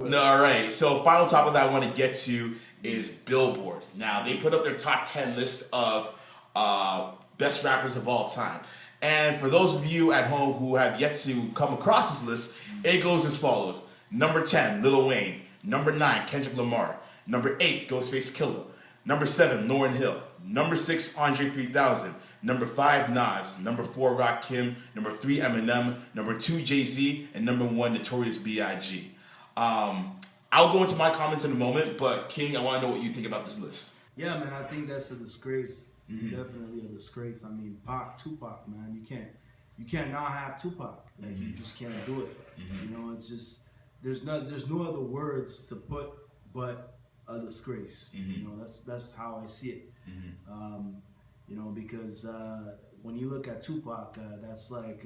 ahead. No, all right. So final topic that I want to get to is Billboard. Now, they put up their top 10 list of best rappers of all time. And for those of you at home who have yet to come across this list, it goes as follows. Number 10, Lil Wayne. Number 9, Kendrick Lamar. Number 8, Ghostface Killah. Number 7, Lauryn Hill. Number 6, Andre 3000. Number 5, Nas. Number 4, Rakim. Number 3, Eminem. Number 2, Jay-Z. And number 1, Notorious B.I.G. I'll go into my comments in a moment, but King, I want to know what you think about this list. Yeah, man, I think that's a disgrace. Definitely a disgrace. I mean, Tupac, man, you can't not have Tupac. Like you just can't do it. You know, it's just there's no other words to put but a disgrace. You know, that's how I see it. You know, because when you look at Tupac, that's like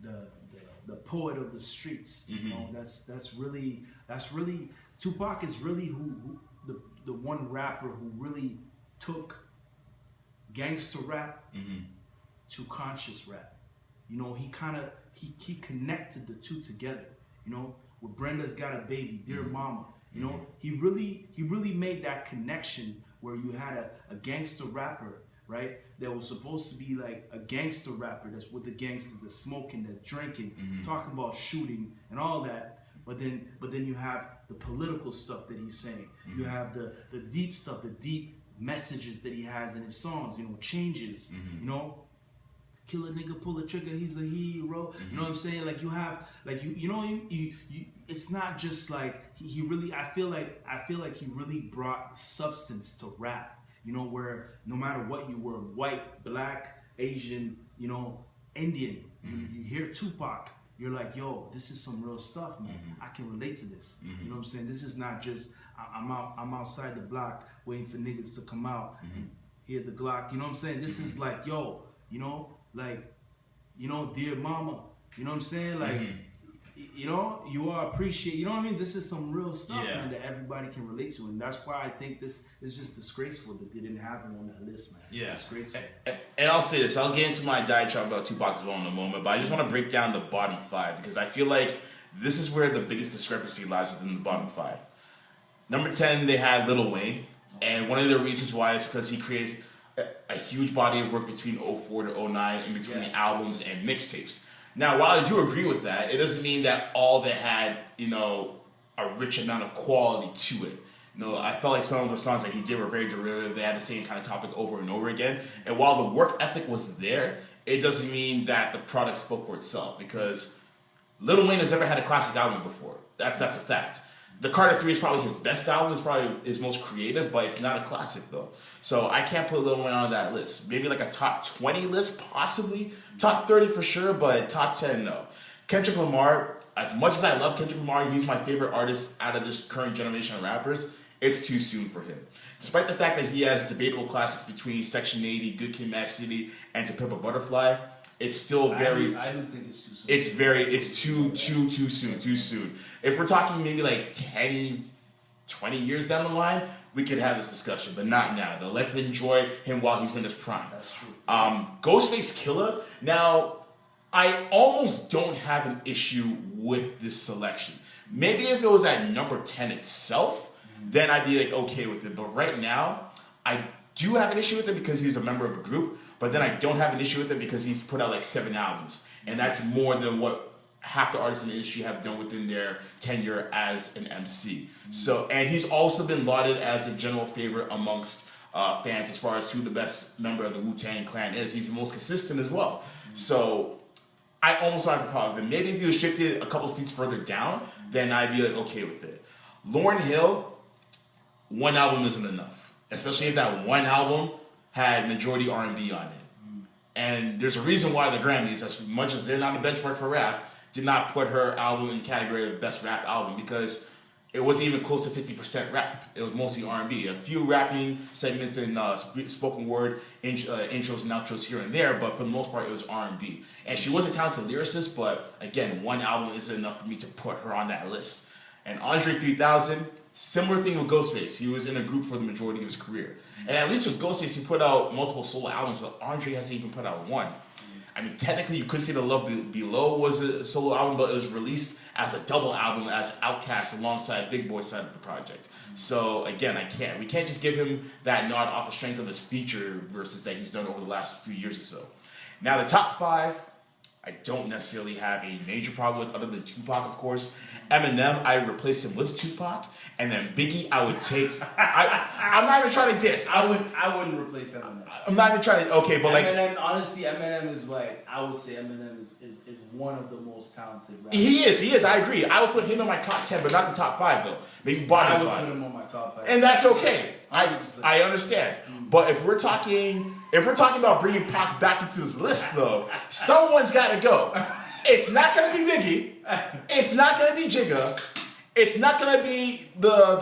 the poet of the streets. You know, that's really Tupac is really who the one rapper who really took gangster rap to conscious rap. You know, he connected the two together. You know, with Brenda's Got a Baby, Dear Mama. You know, he really made that connection where you had a gangster rapper, right, that was supposed to be like a gangster rapper that's with the gangsters, that's smoking, that's drinking, talking about shooting and all that. But then you have the political stuff that he's saying. You have the deep stuff, the deep messages that he has in his songs. You know, changes. You know, kill a nigga, pull a trigger, he's a hero. You know what I'm saying? Like you have, like you know, you it's not just like he really. I feel like he really brought substance to rap. You know, where no matter what you were, white, black, Asian, you know, Indian, you hear Tupac, you're like, yo, this is some real stuff, man. I can relate to this. You know what I'm saying? This is not just I'm outside the block waiting for niggas to come out and hear the Glock. You know what I'm saying? This is like, yo, you know, like, you know, dear mama. You know what I'm saying? Like, you know, you are appreciate. You know what I mean? This is some real stuff, man, that everybody can relate to, and that's why I think this is just disgraceful that they didn't have him on that list, man. It's disgraceful. And I'll say this, I'll get into my diatribe about Tupac as well in a moment, but I just want to break down the bottom 5 because I feel like this is where the biggest discrepancy lies within the bottom 5. Number 10, they had Lil Wayne, and one of the reasons why is because he creates a huge body of work between 04 to 09 in between albums and mixtapes. Now, while I do agree with that, it doesn't mean that all they had, you know, a rich amount of quality to it. You know, I felt like some of the songs that he did were very derivative. They had the same kind of topic over and over again. And while the work ethic was there, it doesn't mean that the product spoke for itself because Lil Wayne has never had a classic album before. That's a fact. The Carter 3 is probably his best album. It's probably his most creative, but it's not a classic, though. So I can't put Lil Wayne on that list. Maybe like a top 20 list, possibly. Top 30 for sure, but top 10, no. Kendrick Lamar, as much as I love Kendrick Lamar, he's my favorite artist out of this current generation of rappers. It's too soon for him. Despite the fact that he has debatable classics between Section 80, Good Kid, Mad City, and To Pimp a Butterfly, it's still very. I don't think it's too soon. It's too soon. If we're talking maybe like 10, 20 years down the line, we could have this discussion, but not now. Though, let's enjoy him while he's in his prime. That's true. Ghostface Killah. Now, I almost don't have an issue with this selection. Maybe if it was at number 10 itself, then I'd be like okay with it. But right now, I do have an issue with it because he's a member of a group. But then I don't have an issue with it because he's put out like 7 albums. And that's more than what half the artists in the industry have done within their tenure as an MC. So, and he's also been lauded as a general favorite amongst fans as far as who the best member of the Wu-Tang Clan is. He's the most consistent as well. So I almost don't have a problem with it. Maybe if he was shifted a couple seats further down, then I'd be like okay with it. Lauryn Hill, 1 album isn't enough. Especially if that 1 album had majority R&B on it. And there's a reason why the Grammys, as much as they're not a benchmark for rap, did not put her album in the category of best rap album because it wasn't even close to 50% rap. It was mostly R&B. A few rapping segments in spoken word, intros and outros here and there, but for the most part it was R&B. And she was a talented lyricist, but again, 1 album isn't enough for me to put her on that list. And Andre 3000, similar thing with Ghostface. He was in a group for the majority of his career. And at least with Ghostface, he put out multiple solo albums, but Andre hasn't even put out 1. I mean, technically, you could say the Love Below was a solo album, but it was released as a double album as Outkast alongside Big Boy's side of the project. So again, we can't just give him that nod off the strength of his feature versus that he's done over the last few years or so. Now, the top 5, I don't necessarily have a major problem with, other than Tupac, of course. Eminem, I would replace him with Tupac, and then Biggie, I would take. I'm not even trying to diss. I wouldn't replace Eminem. I'm not even trying to. Okay, but Eminem, honestly, Eminem is like, I would say Eminem is one of the most talented rappers. He is. I agree. I would put him in my top 10, but not the top 5 though. Maybe bottom 5. I would put him on my top 5, and that's okay. 100%. I understand. But if we're talking about bringing Pac back into this list, though, someone's got to go. It's not going to be Biggie. It's not going to be Jigga. It's not going to be the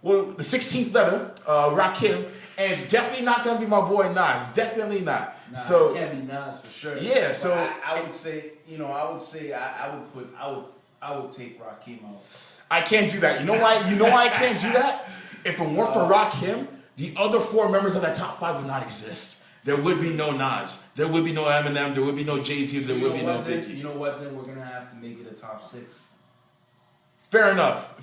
16th letter, Rakim, and it's definitely not going to be my boy Nas. Definitely not. Nah, so it can't be Nas for sure. Yeah. So I would say, I would take Rakim out. I can't do that. You know why? I can't do that? If it weren't for Rakim, the other 4 members of that top 5 would not exist. There would be no Nas. There would be no Eminem. There would be no Jay-Z. There would be no Biggie. You know what? Then we're gonna have to make it a top 6. Fair enough.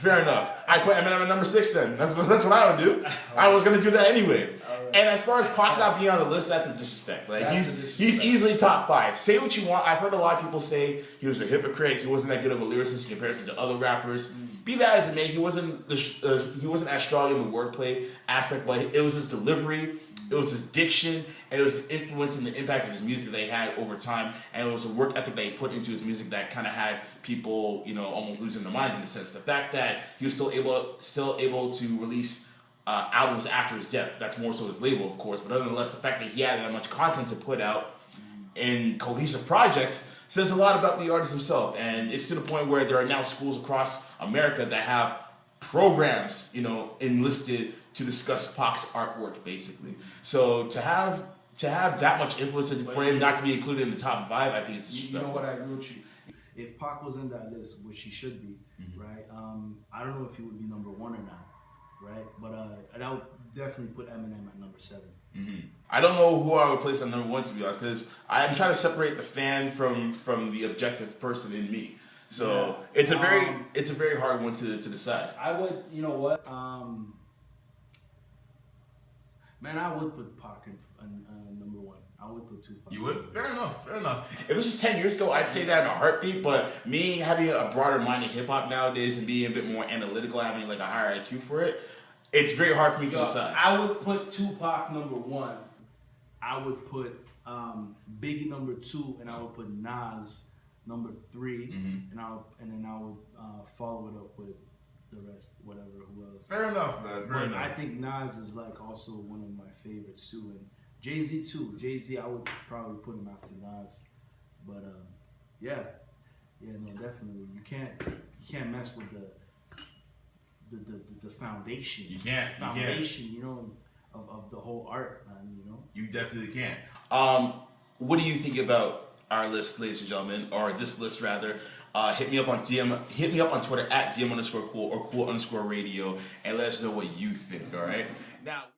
I put Eminem at number 6 then. That's what I would do. I was gonna do that anyway. Right. And as far as Pac not being on the list, that's a disrespect. Like he's easily top 5. Say what you want. I've heard a lot of people say he was a hypocrite. He wasn't that good of a lyricist in comparison to other rappers. Be that as it may, he wasn't as strong in the wordplay aspect, but it was his delivery, it was his diction, and it was his influence and the impact of his music that he had over time, and it was the work ethic that he put into his music that kind of had people, almost losing their minds in a sense. The fact that he was still able to release albums after his death, that's more so his label, of course, but nonetheless, the fact that he had that much content to put out in cohesive projects says a lot about the artist himself. And it's to the point where there are now schools across America that have programs, enlisted to discuss Pac's artwork, basically. So to have that much influence and for him not to be included in the top 5, I think it's just you know what, I agree with you. If Pac was in that list, which he should be, right? I don't know if he would be number 1 or not, right? But I would definitely put Eminem at number 7. I don't know who I would place on number 1, to be honest, because I'm trying to separate the fan from the objective person in me. So it's a very hard one to decide. I would, you know what? Man, I would put Pac in number 1. I would put Tupac. You would? Fair enough. If this was 10 years ago, I'd say that in a heartbeat, but me having a broader mind in hip-hop nowadays and being a bit more analytical, having like a higher IQ for it, it's very hard for me to decide. I would put Tupac number 1. I would put Biggie number 2, and I would put Nas number 3, and then I would follow it up with the rest, whatever, who else. Fair enough, man. Fair enough. I think Nas is like also one of my favorites too, and Jay-Z too. Jay-Z, I would probably put him after Nas, but no, definitely you can't mess with the foundation. You can't. Of the whole art, man. You definitely can't. What do you think about our list, ladies and gentlemen, or this list rather? Hit me up on DM. Hit me up on Twitter at DM_cool or cool_radio, and let us know what you think. All right. Now.